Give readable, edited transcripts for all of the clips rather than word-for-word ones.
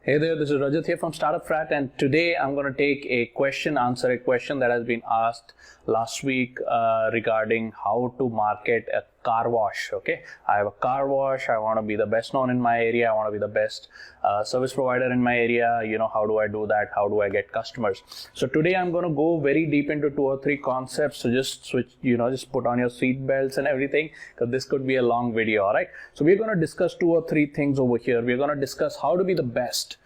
Hey there, this is Rajat here from StartupFrat, and today I'm going to answer a question that has been asked last week regarding how to market a car wash. Okay, I have a car wash. I want to be the best known in my area. I want to be the best service provider in my area. How do I do that? How do I get customers? So today I'm going to go very deep into 2 or 3 concepts. So just switch, just put on your seat belts and everything, because this could be a long video. All right. So we're going to discuss 2 or 3 things over here. We're going to discuss how to be the best.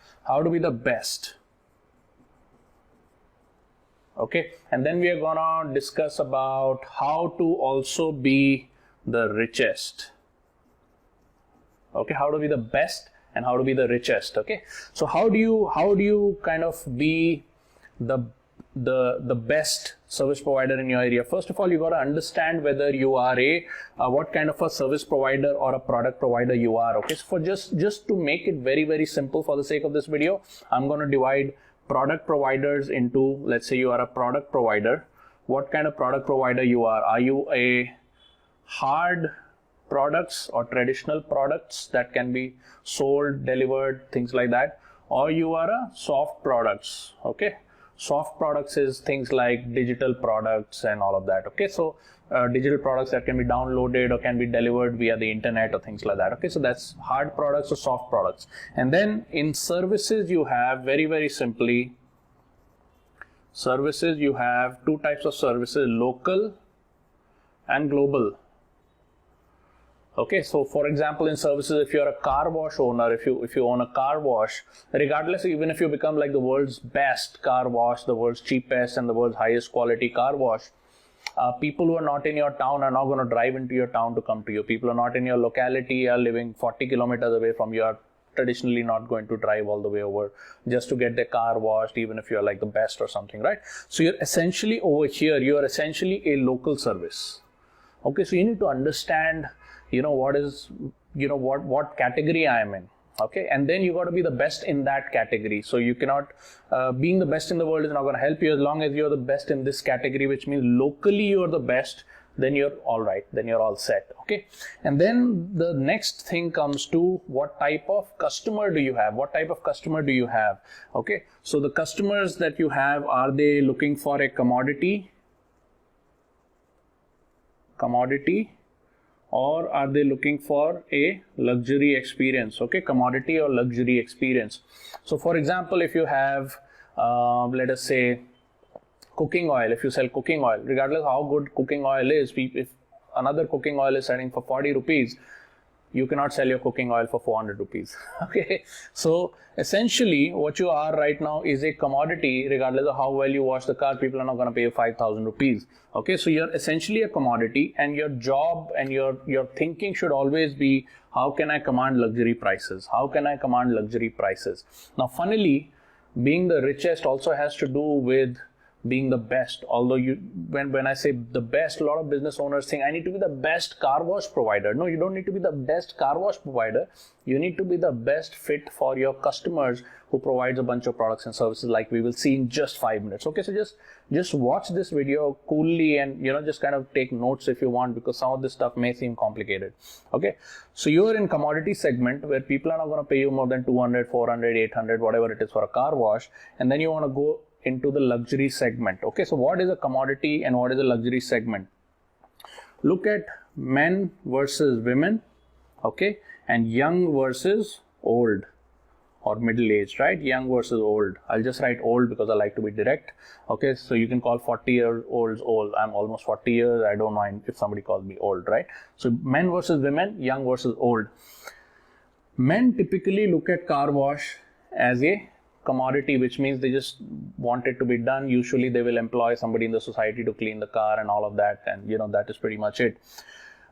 Okay, and then we are gonna discuss about how to also be the richest. Okay, how to be the best and how to be the richest. Okay, so how do you kind of be the best service provider in your area? First of all, you got to understand whether you are what kind of a service provider or a product provider you are. Okay, so for just to make it very, very simple for the sake of this video, I'm going to divide product providers into, let's say you are a product provider. What kind of product provider you are? Are you a hard products or traditional products that can be sold, delivered, things like that, or you are a soft products? Okay, soft products is things like digital products and all of that. Okay, so digital products that can be downloaded or can be delivered via the internet or things like that. Okay, so that's hard products or soft products. And then in services, you have very, very simply, services, you have 2 types of services: local and global. Okay, so for example, in services, if you're a car wash owner, if you own a car wash, regardless, even if you become like the world's best car wash, the world's cheapest and the world's highest quality car wash, people who are not in your town are not going to drive into your town to come to you. People who are not in your locality, are living 40 kilometers away from you, are traditionally not going to drive all the way over just to get their car washed, even if you're like the best or something, right? So you're essentially over here, you are essentially a local service. Okay, so you need to understand what category I am in. Okay, and then you got to be the best in that category. So you cannot, being the best in the world is not going to help you as long as you're the best in this category, which means locally you're the best, then you're all right, then you're all set. Okay, and then the next thing comes to what type of customer do you have? What type of customer do you have? Okay, so the customers that you have, are they looking for a commodity, or are they looking for a luxury experience? Okay, commodity or luxury experience. So for example, if you have, let us say, cooking oil, if you sell cooking oil, regardless of how good cooking oil is, if another cooking oil is selling for 40 rupees, you cannot sell your cooking oil for 400 rupees. Okay, so essentially what you are right now is a commodity. Regardless of how well you wash the car, people are not going to pay you 5,000 rupees. Okay, so you're essentially a commodity, and your job and your thinking should always be, how can I command luxury prices? How can I command luxury prices? Now, funnily, being the richest also has to do with being the best. Although when I say the best, a lot of business owners think I need to be the best car wash provider. No, you don't need to be the best car wash provider. You need to be the best fit for your customers, who provides a bunch of products and services, like we will see in just 5 minutes. Okay, so just watch this video coolly, and just kind of take notes if you want, because some of this stuff may seem complicated. Okay, so you're in commodity segment where people are not going to pay you more than 200, 400, 800, whatever it is for a car wash, and then you want to go into the luxury segment. Okay, so what is a commodity and what is a luxury segment? Look at men versus women, okay, and young versus old or middle-aged, right? Young versus old. I'll just write old because I like to be direct. Okay, so you can call 40-year-olds old. I'm almost 40 years. I don't mind if somebody calls me old, right? So men versus women, young versus old. Men typically look at car wash as a commodity, which means they just want it to be done. Usually they will employ somebody in the society to clean the car and all of that, and that is pretty much it.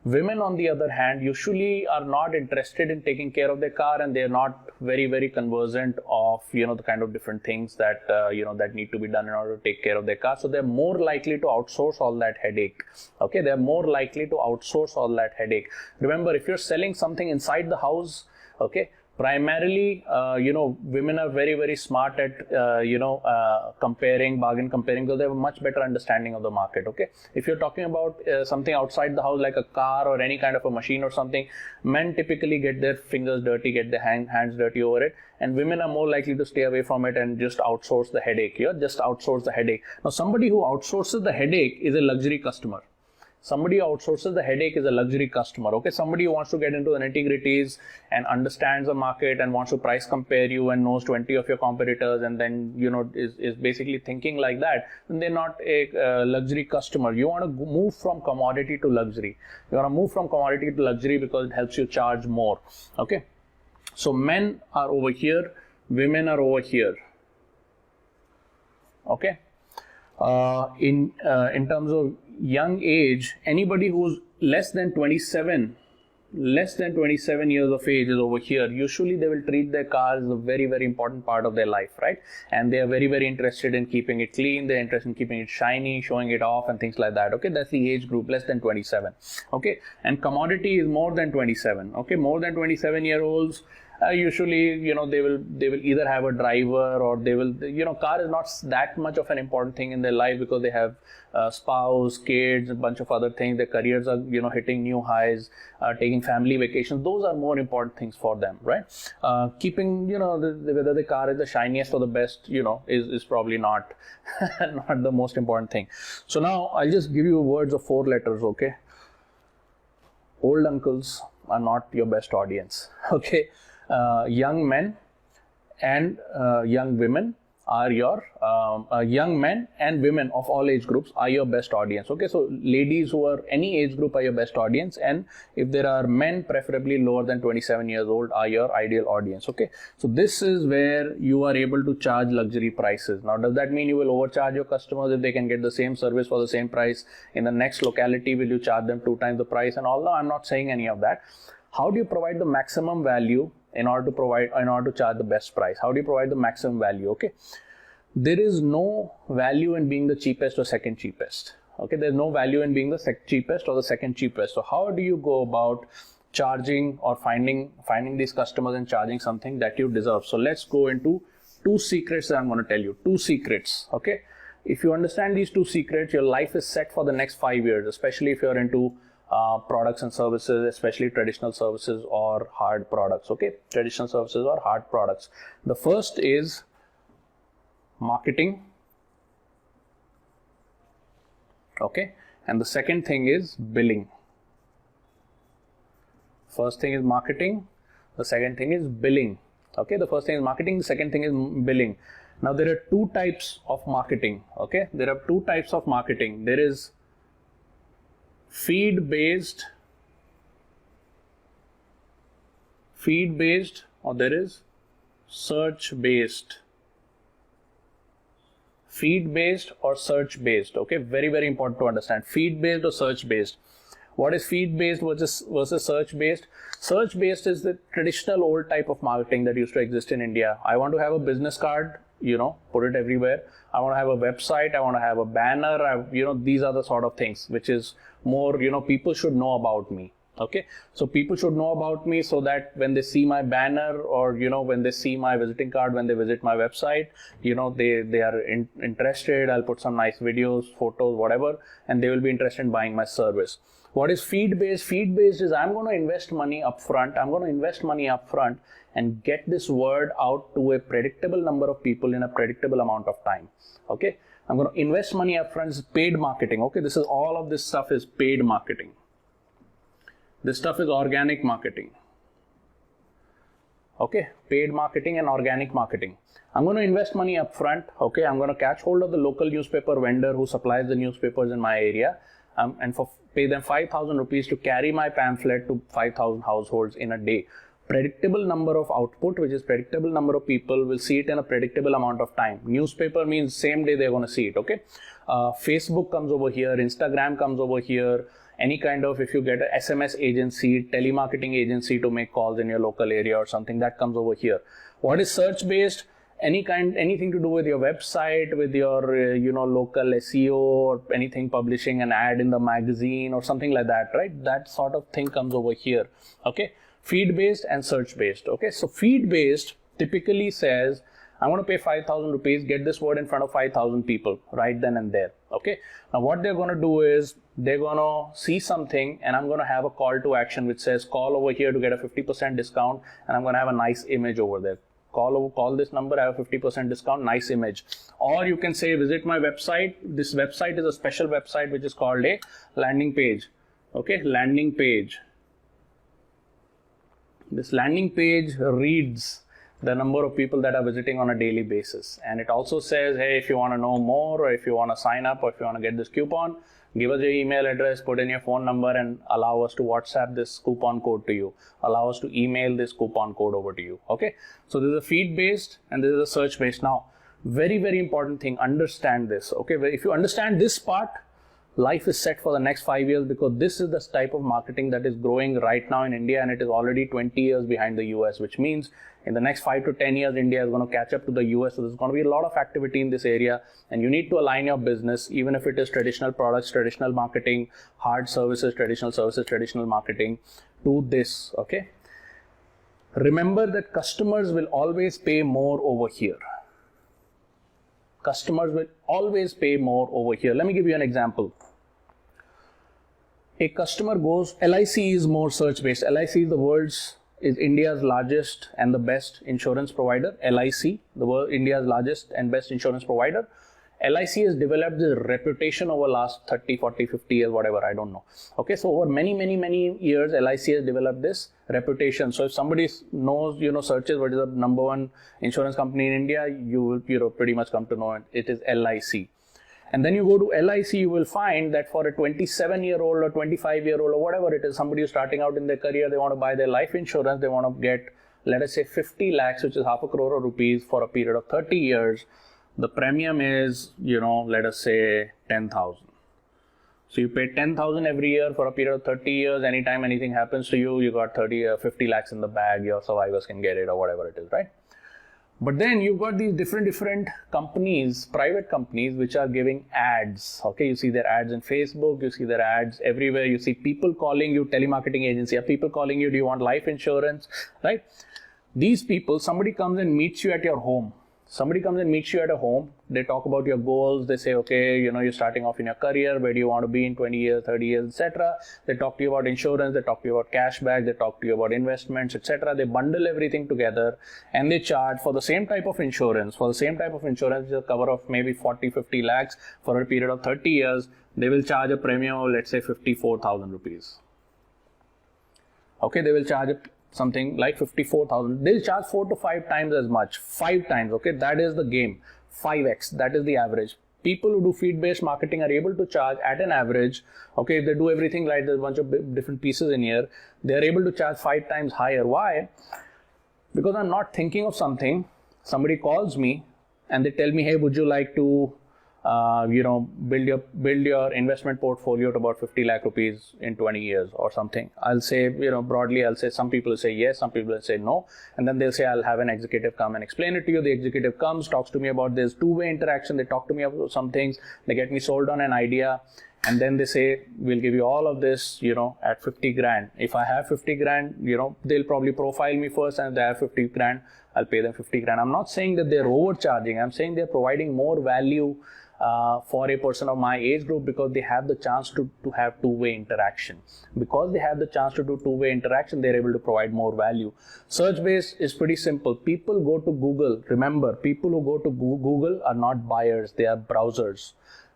Women, on the other hand, usually are not interested in taking care of their car, and they're not very, very conversant of the kind of different things that that need to be done in order to take care of their car. So they're more likely to outsource all that headache. Okay, they're more likely to outsource all that headache. Remember, if you're selling something inside the house, okay, Primarily, women are very, very smart at, bargain comparing, because they have a much better understanding of the market, okay? If you're talking about something outside the house, like a car or any kind of a machine or something, men typically get their fingers dirty, get their hands dirty over it, and women are more likely to stay away from it and just outsource the headache, just outsource the headache. Now, somebody who outsources the headache is a luxury customer. Somebody who outsources the headache is a luxury customer, okay? Somebody who wants to get into the nitty-gritties and understands the market and wants to price compare you and knows 20 of your competitors and then, is basically thinking like that, then they're not a luxury customer. You want to move from commodity to luxury. You want to move from commodity to luxury because it helps you charge more, okay? So men are over here, women are over here, okay? In terms of young age, anybody who's less than 27 years of age is over here. Usually they will treat their car as a very, very important part of their life, right? And they are very, very interested in keeping it clean. They're interested in keeping it shiny, showing it off and things like that, okay? That's the age group, less than 27, okay? And commodity is more than 27, okay? More than 27-year-olds, usually, they will either have a driver or they will, car is not that much of an important thing in their life because they have spouse, kids, a bunch of other things. Their careers are, hitting new highs, taking family vacations. Those are more important things for them, right? Keeping, whether the car is the shiniest or the best, is probably not, not the most important thing. So now I'll just give you words of 4 letters, okay? Old uncles are not your best audience, okay? Young men and young women are your young men and women of all age groups are your best audience, okay? So ladies who are any age group are your best audience, and if there are men preferably lower than 27 years old are your ideal audience, okay? So this is where you are able to charge luxury prices. Now, does that mean you will overcharge your customers if they can get the same service for the same price in the next locality? Will you charge them 2 times the price and all? No, I'm not saying any of that. How do you provide the maximum value in order to charge the best price? How do you provide the maximum value? Okay, there is no value in being the cheapest or second cheapest, okay? There's no value in being the cheapest or the second cheapest. So how do you go about charging or finding these customers and charging something that you deserve? So let's go into 2 secrets that I'm going to tell you. 2 secrets, okay? If you understand these 2 secrets, your life is set for the next 5 years, especially if you're into products and services, especially traditional services or hard products, okay? Traditional services or hard products. The first is marketing, okay? And the second thing is billing. First thing is marketing, the second thing is billing, okay? The first thing is marketing, the second thing is billing. Now there are 2 types of marketing, okay? There are 2 types of marketing. There is feed-based, or there is search-based. Feed-based or search-based, okay? Very, very important to understand. Feed-based or search-based. What is feed-based versus search-based? Search-based is the traditional old type of marketing that used to exist in India. I want to have a business card, put it everywhere. I want to have a website, I want to have a banner, these are the sort of things which is more, people should know about me, okay? So people should know about me so that when they see my banner or, when they see my visiting card, when they visit my website, they are interested. I'll put some nice videos, photos, whatever, and they will be interested in buying my service. What is feed-based? Feed-based is I'm going to invest money up front. And get this word out to a predictable number of people in a predictable amount of time, okay? I'm going to invest money up front. It's paid marketing, okay? All of this stuff is paid marketing. This stuff is organic marketing, okay? Paid marketing and organic marketing. I'm going to invest money up front, okay? I'm going to catch hold of the local newspaper vendor who supplies the newspapers in my area, and pay them 5,000 rupees to carry my pamphlet to 5,000 households in a day. Predictable number of output, which is predictable number of people will see it in a predictable amount of time. Newspaper means same day they're going to see it, okay? Facebook comes over here, Instagram comes over here, any kind of, if you get an SMS agency, telemarketing agency to make calls in your local area or something, that comes over here. What is search based? Anything to do with your website, with your local SEO or anything, publishing an ad in the magazine or something like that, right? That sort of thing comes over here, okay? Feed-based and search-based. Okay, so feed-based typically says, I want to pay 5,000 rupees, get this word in front of 5,000 people right then and there. Okay, now what they're going to do is they're going to see something, and I'm going to have a call to action which says call over here to get a 50% discount, and I'm going to have a nice image over there. Call this number, I have a 50% discount, nice image. Or you can say visit my website. This website is a special website which is called a landing page. Okay, landing page. This landing page reads the number of people that are visiting on a daily basis, and it also says, hey, if you want to know more, or if you want to sign up, or if you want to get this coupon, give us your email address, put in your phone number, and allow us to WhatsApp this coupon code to you, allow us to email this coupon code over to you. Okay, so this is a feed based and this is a search based. Now, very, very important thing, understand this. Okay, if you understand this part, life is set for the next 5 years, because this is the type of marketing that is growing right now in India, and it is already 20 years behind the US, which means in the next 5 to 10 years, India is going to catch up to the US. So there's going to be a lot of activity in this area, and you need to align your business, even if it is traditional products, traditional marketing, hard services, traditional marketing, to this. Okay. Remember that customers will always pay more over here. Customers will always pay more over here. Let me give you an example. A customer goes, LIC is more search based. LIC is India's largest and the best insurance provider. LIC, India's largest and best insurance provider. LIC has developed this reputation over last 30, 40, 50 years, whatever, I don't know. Okay, so over many years, LIC has developed this reputation. So if somebody knows, searches what is the number one insurance company in India, you will pretty much come to know it is LIC. And then you go to LIC, you will find that for a 27-year-old or 25-year-old or whatever it is, somebody who's starting out in their career, they want to buy their life insurance, they want to get, let us say 50 lakhs, which is half a crore of rupees for a period of 30 years. The premium is, let us say 10,000. So you pay 10,000 every year for a period of 30 years. Anytime anything happens to you, you got 50 lakhs in the bag, your survivors can get it or whatever it is, right? But then you've got these different companies, private companies, which are giving ads. Okay, you see their ads in Facebook, you see their ads everywhere. You see people calling you, telemarketing agency, or people calling you, do you want life insurance, right? These people, somebody comes and meets you at your home. Somebody comes and meets you at a home. They talk about your goals. They say, okay, you're starting off in your career. Where do you want to be in 20 years, 30 years, etc. They talk to you about insurance. They talk to you about cashback. They talk to you about investments, etc. They bundle everything together and they charge for the same type of insurance. For the same type of insurance, which is a cover of maybe 40, 50 lakhs for a period of 30 years, they will charge a premium of, let's say, 54,000 rupees. Okay, they will charge something like 54,000. They'll charge 4 to 5 times as much. 5 times, okay? That is the game. 5x, that is the average. People who do feed-based marketing are able to charge at an average, okay, if they do everything right, there's a bunch of different pieces in here, they're able to charge 5 times higher. Why? Because I'm not thinking of something. Somebody calls me and they tell me, hey, would you like to build your investment portfolio to about 50 lakh rupees in 20 years or something. I'll say, broadly, I'll say some people will say yes, some people will say no. And then they'll say, I'll have an executive come and explain it to you. The executive comes, talks to me about this two-way interaction. They talk to me about some things. They get me sold on an idea. And then they say, we'll give you all of this, at 50 grand. If I have 50 grand, they'll probably profile me first, and if they have 50 grand, I'll pay them 50 grand. I'm not saying that they're overcharging. I'm saying they're providing more value for a person of my age group, because they have the chance to have two-way interaction. Because they have the chance to do two-way interaction, they're able to provide more value. Search-based is pretty simple. People go to Google. Remember, people who go to Google are not buyers, they are browsers.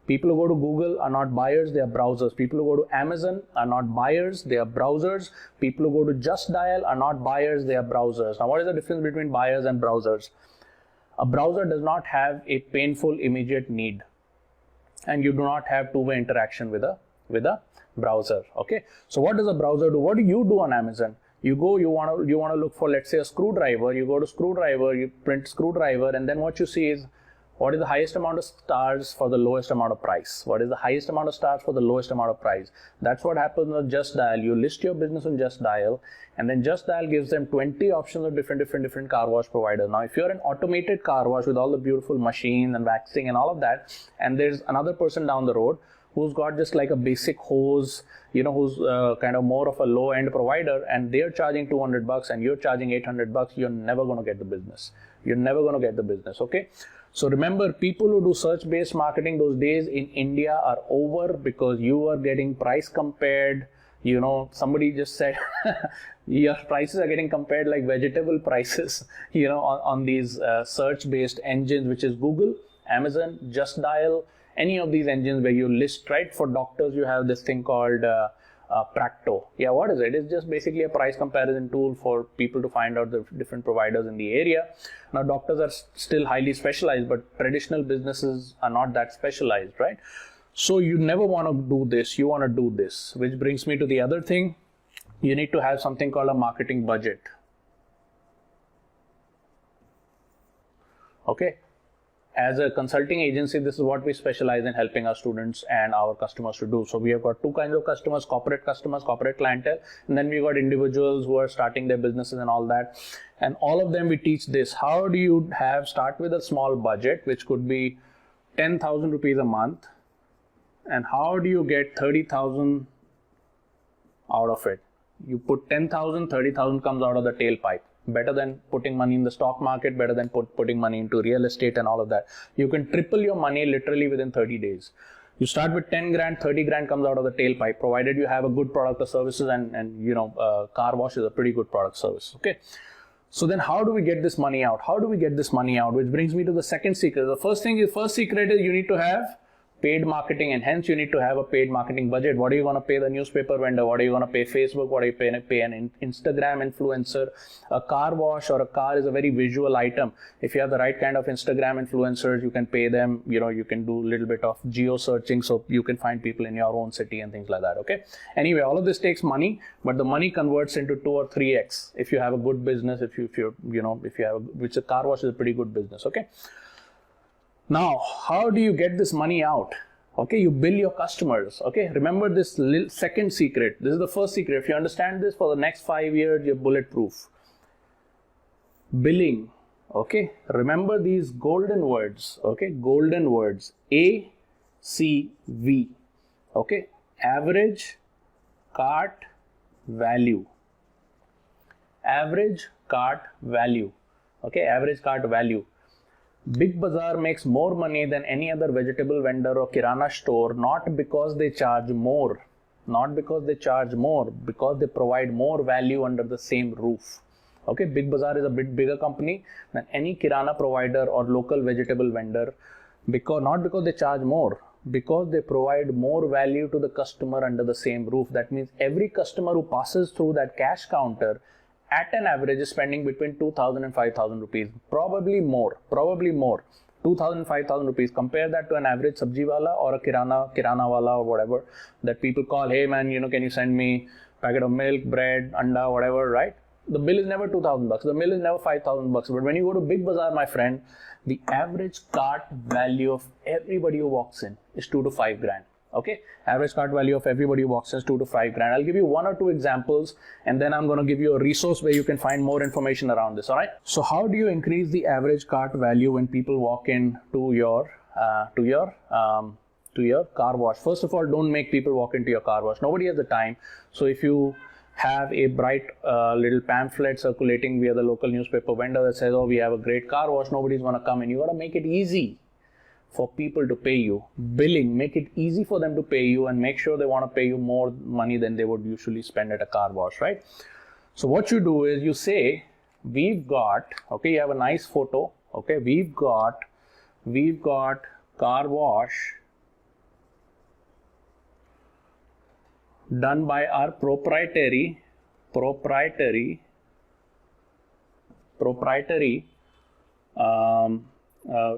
People who go to Google are not buyers, they are browsers. People who go to Amazon are not buyers, they are browsers. People who go to Just Dial are not buyers, they are browsers. Now, what is the difference between buyers and browsers? A browser does not have a painful immediate need, and you do not have two-way interaction with a browser. Okay, so what does a browser do? What do you do on Amazon? You go, you want to look for, let's say, a screwdriver. You go to screwdriver, you print screwdriver, and then what you see is, what is the highest amount of stars for the lowest amount of price? What is the highest amount of stars for the lowest amount of price? That's what happens on Just Dial. You list your business on Just Dial, and then Just Dial gives them 20 options of different car wash providers. Now, if you're an automated car wash with all the beautiful machines and waxing and all of that, and there's another person down the road who's got just like a basic hose, who's kind of more of a low end provider, and they're charging $200 and you're charging $800, you're never going to get the business. You're never going to get the business. Okay. So remember, people who do search-based marketing, those days in India are over, because you are getting price compared. Somebody just said your prices are getting compared like vegetable prices, on these search-based engines, which is Google, Amazon, Just Dial, any of these engines where you list, right? For doctors, you have this thing called Practo. Yeah, what is it? It's just basically a price comparison tool for people to find out the different providers in the area. Now, doctors are still highly specialized, but traditional businesses are not that specialized, right? So you never want to do this. You want to do this, which brings me to the other thing. You need to have something called a marketing budget. Okay. As a consulting agency, this is what we specialize in helping our students and our customers to do. So we have got two kinds of customers, corporate clientele, and then we got individuals who are starting their businesses and all that. And all of them we teach this. How do you start with a small budget, which could be 10,000 rupees a month, and how do you get 30,000 out of it? You put 10,000, 30,000 comes out of the tailpipe. Better than putting money in the stock market, better than putting money into real estate and all of that. You can triple your money literally within 30 days. You start with 10 grand, 30 grand comes out of the tailpipe, provided you have a good product or services, and car wash is a pretty good product service. Okay. So then how do we get this money out? Which brings me to the second secret. The first secret is you need to have paid marketing, and hence you need to have a paid marketing budget. What are you going to pay the newspaper vendor? What are you going to pay Facebook? What are you pay an Instagram influencer? A car wash or a car is a very visual item. If you have the right kind of Instagram influencers, you can pay them. You can do a little bit of geo searching, so you can find people in your own city and things like that. Okay. Anyway, all of this takes money, but the money converts into 2 or 3x if you have a good business. Which a car wash is a pretty good business. Okay. Now, how do you get this money out? Okay, you bill your customers. Okay, remember this second secret. This is the first secret. If you understand this, for the next 5 years, you're bulletproof. Billing. Okay, remember these golden words. Okay, golden words. ACV. Okay, average cart value. Average cart value. Okay, average cart value. Big Bazaar makes more money than any other vegetable vendor or kirana store, not because they charge more, because they provide more value under the same roof. Okay, Big Bazaar is a bit bigger company than any kirana provider or local vegetable vendor, not because they charge more, because they provide more value to the customer under the same roof. That means every customer who passes through that cash counter at an average is spending between 2,000 and 5,000 rupees, probably more, 2,000 and 5,000 rupees. Compare that to an average sabji wala or a kirana wala or whatever that people call, hey man, can you send me a packet of milk, bread, anda, whatever, right? The bill is never 2,000 bucks. The bill is never 5,000 bucks. But when you go to Big Bazaar, my friend, the average cart value of everybody who walks in is 2 to 5 grand. Okay, average cart value of everybody who walks in is 2 to 5 grand. I'll give you 1 or 2 examples, and then I'm going to give you a resource where you can find more information around this. All right. So how do you increase the average cart value when people walk in to your car wash? First of all, don't make people walk into your car wash. Nobody has the time. So if you have a bright little pamphlet circulating via the local newspaper vendor that says, oh, we have a great car wash, nobody's going to come in. You got to make it easy for people to pay you. Billing, make it easy for them to pay you, and make sure they want to pay you more money than they would usually spend at a car wash, right? So what you do is you say, we've got, okay, you have a nice photo, okay, we've got car wash done by our proprietary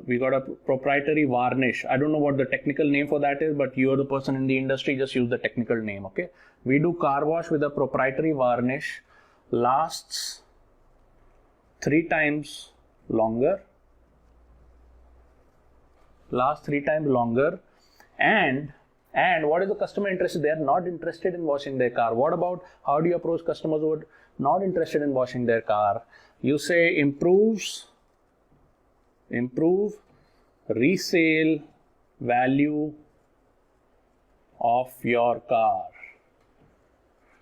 we got a proprietary varnish. I don't know what the technical name for that is, but you're the person in the industry, just use the technical name. Okay, we do car wash with a proprietary varnish, lasts 3 times longer, and what is the customer interested? They are not interested in washing their car. What about, how do you approach customers who are not interested in washing their car? You say improve resale value of your car.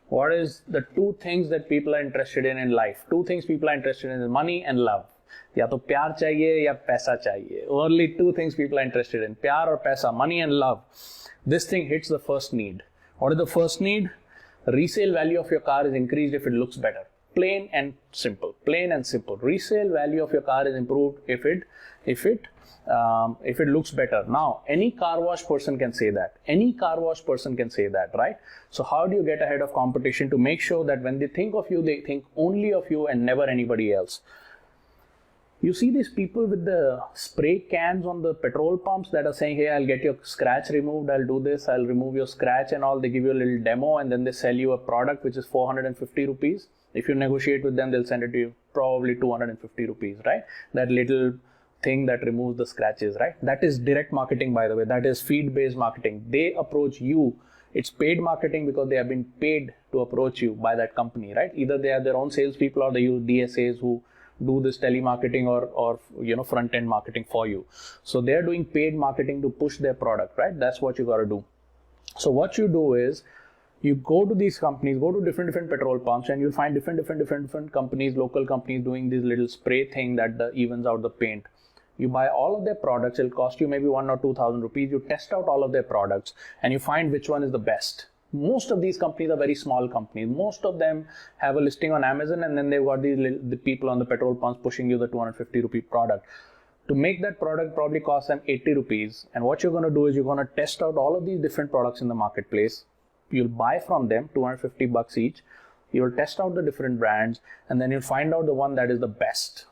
What is the two things that people are interested in life? Two things people are interested in is money and love. या तो प्यार चाहिए या पैसा चाहिए. Only two things people are interested in. प्यार और पैसा, money and love. This thing hits the first need. What is the first need? Resale value of your car is increased if it looks better. Plain and simple. Plain and simple. Resale value of your car is improved if it looks better. Now, any car wash person can say that. Any car wash person can say that, right? So how do you get ahead of competition to make sure that when they think of you, they think only of you and never anybody else? You see these people with the spray cans on the petrol pumps that are saying, hey, I'll get your scratch removed, I'll do this, I'll remove your scratch and all. They give you a little demo and then they sell you a product which is 450 rupees. If you negotiate with them, they'll send it to you probably 250 rupees, right? That little thing that removes the scratches, right? That is direct marketing, by the way. That is feed-based marketing. They approach you. It's paid marketing because they have been paid to approach you by that company, right? Either they have their own salespeople or they use DSAs who do this telemarketing or front-end marketing for you. So they're doing paid marketing to push their product, right? That's what you got to do. So what you do is you go to these companies, go to different petrol pumps, and you'll find different companies, local companies doing this little spray thing that evens out the paint. You buy all of their products. It'll cost you maybe 1,000 or 2,000 rupees. You test out all of their products and you find which one is the best. Most of these companies are very small companies. Most of them have a listing on Amazon and then they've got the people on the petrol pumps pushing you the 250 rupee product. To make that product probably costs them 80 rupees. And what you're going to do is you're going to test out all of these different products in the marketplace. You'll buy from them 250 bucks each. You'll test out the different brands and then you'll find out the one that is the best.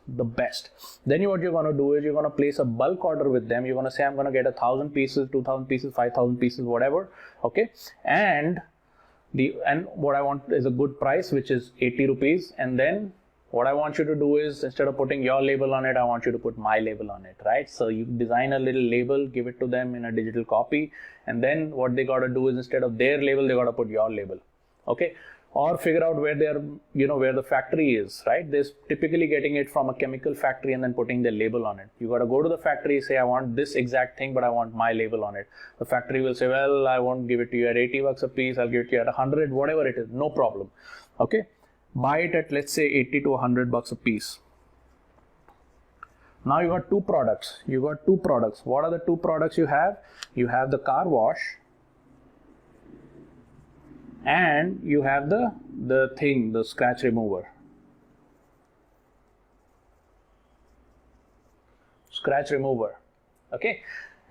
Then what you're going to do is you're going to place a bulk order with them. You're going to say, I'm going to get 1,000 pieces, 2,000 pieces, 5,000 pieces, whatever. Okay. And what I want is a good price, which is 80 rupees. And then what I want you to do is instead of putting your label on it, I want you to put my label on it, right? So you design a little label, give it to them in a digital copy. And then what they got to do is instead of their label, they got to put your label. Okay. Or figure out where they're, where the factory is, right? They're typically getting it from a chemical factory and then putting their label on it. You got to go to the factory, say, I want this exact thing, but I want my label on it. The factory will say, well, I won't give it to you at 80 bucks a piece. I'll give it to you at 100, whatever it is, no problem. Okay. Buy it at, let's say, 80 to 100 bucks a piece. Now you got two products. What are the two products you have? You have the car wash. And you have the scratch remover. Okay.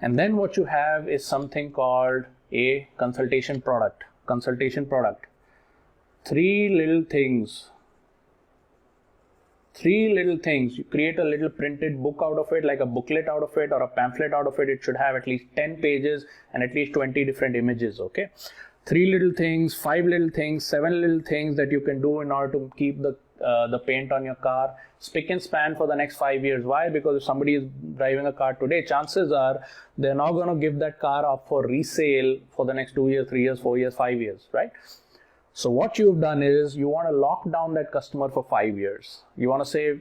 And then what you have is something called a consultation product. Three little things. You create a little printed book out of it, like a booklet out of it or a pamphlet out of it. It should have at least 10 pages and at least 20 different images. Okay. 3 little things, 5 little things, 7 little things that you can do in order to keep the paint on your car spick and span for the next 5 years. Why? Because if somebody is driving a car today, chances are they're not going to give that car up for resale for the next 2 years, 3 years, 4 years, 5 years, right? So what you've done is you want to lock down that customer for 5 years. You want to say,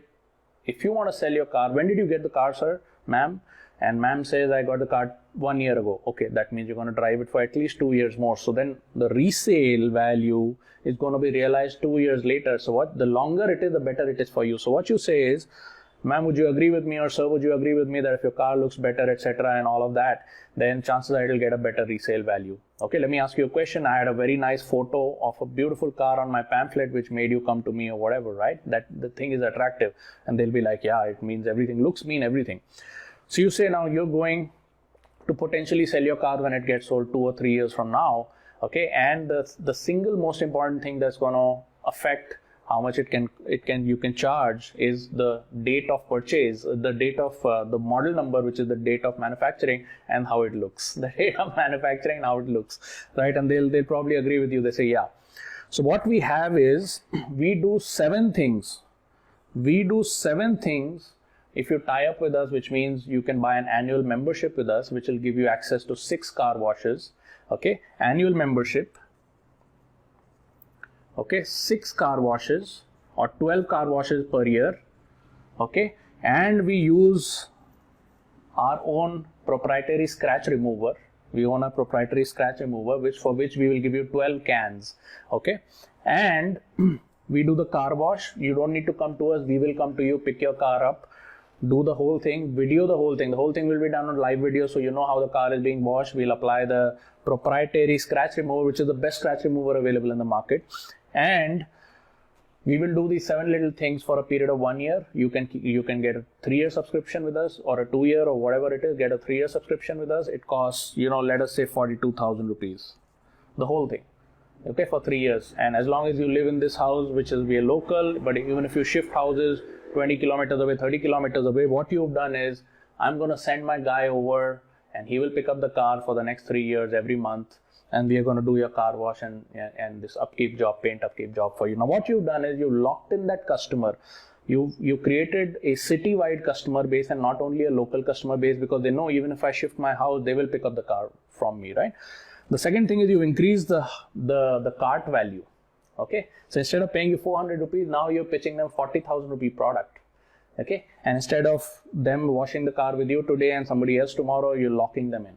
if you want to sell your car, when did you get the car, sir, ma'am? And ma'am says, I got the car 1 year ago. Okay, that means you're going to drive it for at least 2 years more. So then the resale value is going to be realized 2 years later. So the longer it is, the better it is for you. So what you say is, ma'am, would you agree with me, or sir, would you agree with me that if your car looks better, etc., and all of that, then chances are it will get a better resale value. Okay, let me ask you a question. I had a very nice photo of a beautiful car on my pamphlet which made you come to me or whatever, right? That the thing is attractive. And they'll be like, yeah, it means everything. Looks mean everything. So you say now you're going to potentially sell your car when it gets sold 2 or 3 years from now. Okay, and the single most important thing that's going to affect how much you can charge is the date of purchase, the date of the model number, which is the date of manufacturing, and how it looks. The date of manufacturing and how it looks, right? And they'll probably agree with you. They say, yeah. So what we have is we do 7 things. If you tie up with us, which means you can buy an annual membership with us, which will give you access to 6 car washes. Okay, annual membership. Okay, 6 car washes or 12 car washes per year. Okay, and we use our own proprietary scratch remover. We own a proprietary scratch remover, for which we will give you 12 cans. Okay, and we do the car wash. You don't need to come to us. We will come to you, pick your car up, do the whole thing, video the whole thing. The whole thing will be done on live video, so you know how the car is being washed. We'll apply the proprietary scratch remover, which is the best scratch remover available in the market, and we will do these 7 little things for a period of 1 year. You can get a 3-year subscription with us, or a 2-year, or whatever it is. Get a 3-year subscription with us. It costs, let us say 42,000 rupees, the whole thing. Okay, for 3 years. And as long as you live in this house, which is we are local, but even if you shift houses 20 kilometers away, 30 kilometers away, what you've done is, I'm going to send my guy over and he will pick up the car for the next 3 years every month, and we are going to do your car wash and this upkeep job, paint upkeep job for you. Now what you've done is you locked in that customer. You created a city-wide customer base and not only a local customer base, because they know even if I shift my house, they will pick up the car from me, right? The second thing is you increase the cart value. Okay, so instead of paying you 400 rupees, now you're pitching them 40,000 rupee product. Okay, and instead of them washing the car with you today and somebody else tomorrow, you're locking them in.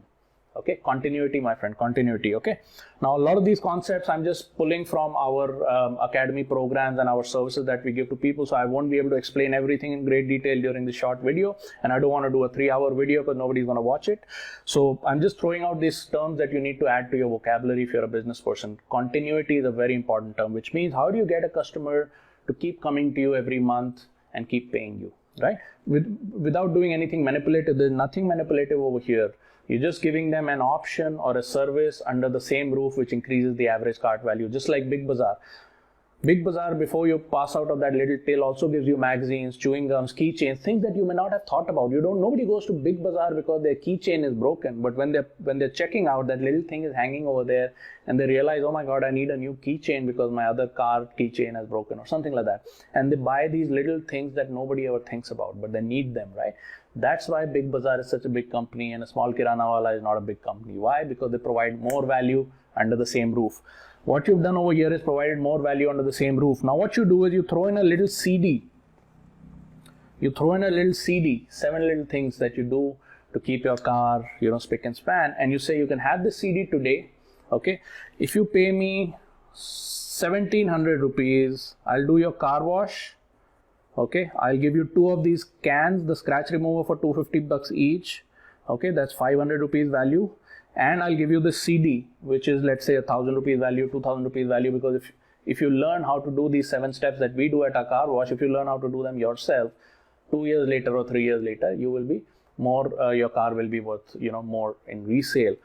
Okay, continuity, my friend, continuity. Okay, now a lot of these concepts I'm just pulling from our academy programs and our services that we give to people, so I won't be able to explain everything in great detail during the short video, and I don't want to do a 3-hour video because nobody's going to watch it. So I'm just throwing out these terms that you need to add to your vocabulary if you're a business person. Continuity is a very important term, which means how do you get a customer to keep coming to you every month and keep paying you, right? Without doing anything manipulative. There's nothing manipulative over here. You're just giving them an option or a service under the same roof, which increases the average cart value, just like Big Bazaar. Big Bazaar, before you pass out of that little tail, also gives you magazines, chewing gums, keychains, things that you may not have thought about. Nobody goes to Big Bazaar because their keychain is broken, but when they're checking out, that little thing is hanging over there, and they realize, oh my God, I need a new keychain because my other car keychain has broken, or something like that. And they buy these little things that nobody ever thinks about, but they need them, right? That's why Big Bazaar is such a big company, and a small Kirana wala is not a big company. Why? Because they provide more value under the same roof. What you've done over here is provided more value under the same roof. Now what you do is you throw in a little CD. You throw in a little CD, 7 little things that you do to keep your car, spick and span, and you say you can have this CD today. Okay, if you pay me 1,700 rupees, I'll do your car wash. Okay, I'll give you 2 of these cans, the scratch remover for 250 bucks each. Okay, that's 500 rupees value. And I'll give you the CD, which is, let's say, 1,000 rupees value, 2,000 rupees value, because if you learn how to do these 7 steps that we do at our car wash, if you learn how to do them yourself, 2 years later or 3 years later, you will be more, your car will be worth, more in resale.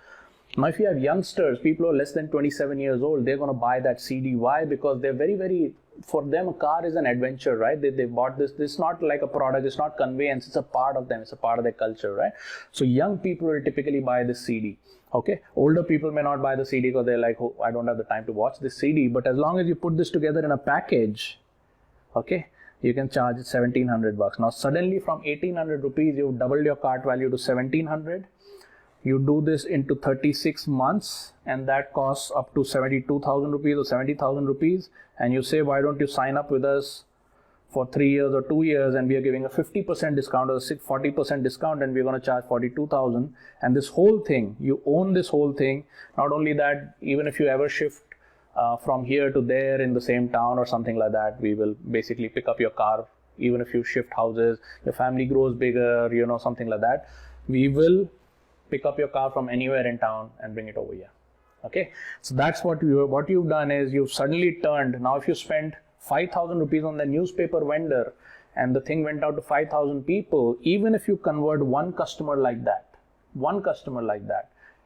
Now, if you have youngsters, people who are less than 27 years old, they're going to buy that CD. Why? Because they're very, very, for them, a car is an adventure, right? They bought this. This is not like a product. It's not conveyance. It's a part of them. It's a part of their culture, right? So young people will typically buy this CD. Okay. Older people may not buy the CD because they're like, oh, I don't have the time to watch this CD. But as long as you put this together in a package, okay, you can charge it 1,700 bucks. Now, suddenly from 1,800 rupees, you've doubled your cart value to 1,700. You do this into 36 months, and that costs up to 72,000 rupees or 70,000 rupees. And you say, why don't you sign up with us for 3 years or 2 years, and we are giving a 50% discount or a 40% discount, and we're going to charge 42,000. And this whole thing, you own this whole thing. Not only that, even if you ever shift from here to there in the same town or something like that, we will basically pick up your car. Even if you shift houses, your family grows bigger, something like that, we will pick up your car from anywhere in town and bring it over here. Okay, so that's what you've done is you've suddenly turned. Now if you spend 5,000 rupees on the newspaper vendor and the thing went out to 5,000 people, even if you convert one customer like that,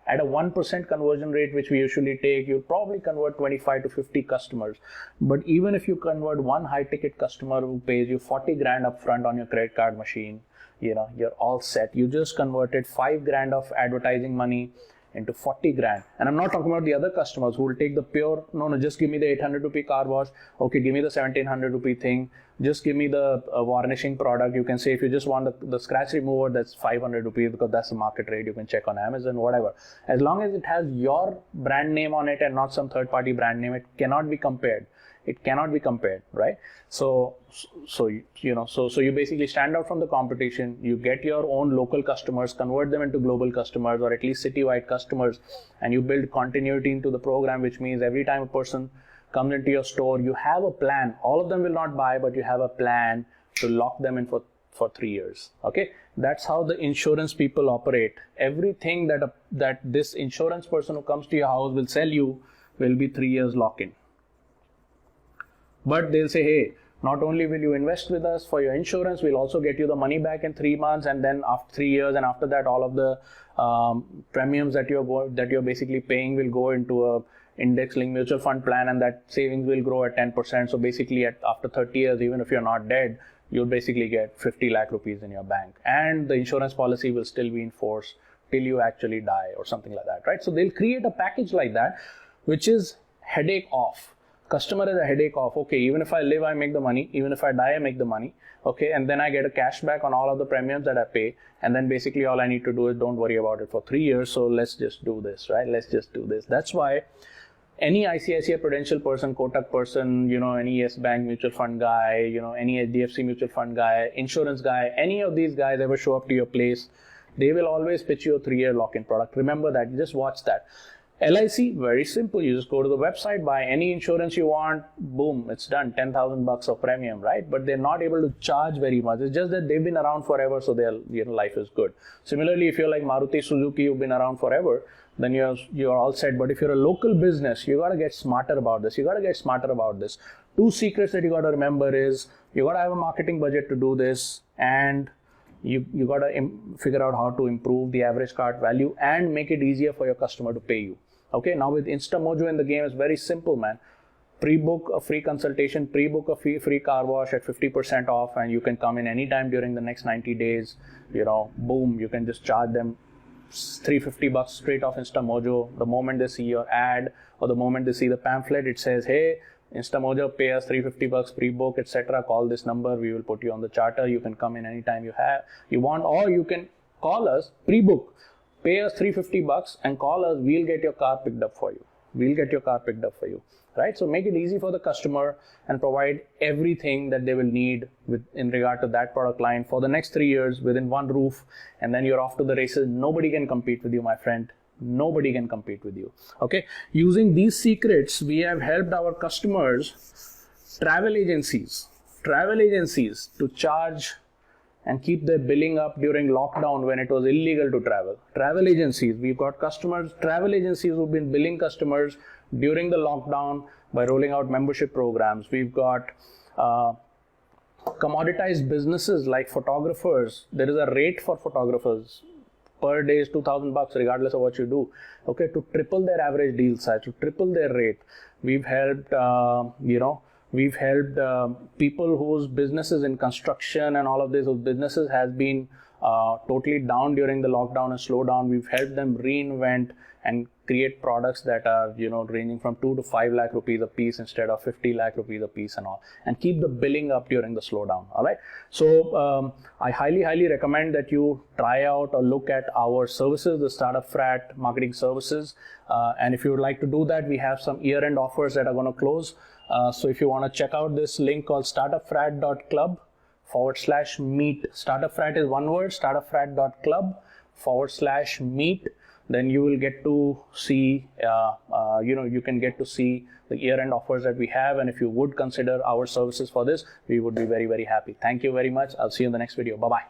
at a 1% conversion rate, which we usually take, you'll probably convert 25 to 50 customers. But even if you convert one high ticket customer who pays you 40 grand upfront on your credit card machine, you're all set. You just converted 5 grand of advertising money into 40 grand. And I'm not talking about the other customers who will take the pure, no, just give me the 800 rupee car wash. Okay, give me the 1,700 rupee thing. Just give me the varnishing product. You can say if you just want the scratch remover, that's 500 rupees because that's the market rate. You can check on Amazon, whatever. As long as it has your brand name on it and not some third party brand name, it cannot be compared. It cannot be compared, right? So you basically stand out from the competition. You get your own local customers, convert them into global customers, or at least citywide customers, and you build continuity into the program, which means every time a person comes into your store, you have a plan. All of them will not buy, but you have a plan to lock them in for 3 years. Okay, that's how the insurance people operate. Everything that this insurance person who comes to your house will sell you will be 3 years lock-in. But they'll say, hey, not only will you invest with us for your insurance, we'll also get you the money back in 3 months, and then after 3 years, and after that, all of the premiums that you're basically paying will go into a index-linked mutual fund plan, and that savings will grow at 10%. So basically, after 30 years, even if you're not dead, you'll basically get 50 lakh rupees in your bank, and the insurance policy will still be in force till you actually die or something like that, right? So they'll create a package like that, which is headache off. Customer is a headache off. Okay, even if I live, I make the money. Even if I die, I make the money. Okay, and then I get a cashback on all of the premiums that I pay. And then basically all I need to do is don't worry about it for 3 years. So let's just do this, right? Let's just do this. That's why any ICICI Prudential person, Kotak person, any Yes Bank mutual fund guy, any HDFC mutual fund guy, insurance guy, any of these guys ever show up to your place, they will always pitch you a 3-year lock-in product. Remember that. Just watch that. LIC, very simple. You just go to the website, buy any insurance you want, boom, it's done. 10,000 bucks of premium, right? But they're not able to charge very much. It's just that they've been around forever, so their life is good. Similarly, if you're like Maruti Suzuki, you've been around forever, then you're all set. But if you're a local business, you got to get smarter about this. 2 secrets that you got to remember is you got to have a marketing budget to do this, and you got to figure out how to improve the average cart value and make it easier for your customer to pay you. Okay, now with InstaMojo in the game, it's very simple, man. Pre-book a free consultation, pre-book a free car wash at 50% off, and you can come in anytime during the next 90 days. Boom, you can just charge them $350 straight off InstaMojo. The moment they see your ad or the moment they see the pamphlet, it says, hey, InstaMojo, pay us $350 pre-book, etc. Call this number, we will put you on the charter. You can come in anytime you want, or you can call us, pre-book, pay us $350 and call us. We'll get your car picked up for you. Right? So make it easy for the customer and provide everything that they will need in regard to that product line for the next 3 years within one roof, and then you're off to the races. Nobody can compete with you, my friend. Nobody can compete with you. Okay. Using these secrets, we have helped our customers, travel agencies to charge and keep their billing up during lockdown when it was illegal to travel. Travel agencies, we've got travel agencies who've been billing customers during the lockdown by rolling out membership programs. We've got commoditized businesses like photographers. There is a rate for photographers. Per day is $2,000 regardless of what you do. Okay, to triple their average deal size, to triple their rate. We've helped, people whose businesses in construction and all of this, whose businesses has been totally down during the lockdown and slowdown. We've helped them reinvent and create products that are, ranging from 2 to 5 lakh rupees a piece instead of 50 lakh rupees a piece and all, and keep the billing up during the slowdown. All right. So I highly recommend that you try out or look at our services, the StartupFrat marketing services. And if you would like to do that, we have some year-end offers that are going to close. So if you want to check out this link called startupfrat.club/meet. StartupFrat is one word, startupfrat.club/meet. Then you will get to see, you can get to see the year-end offers that we have. And if you would consider our services for this, we would be very, very happy. Thank you very much. I'll see you in the next video. Bye-bye.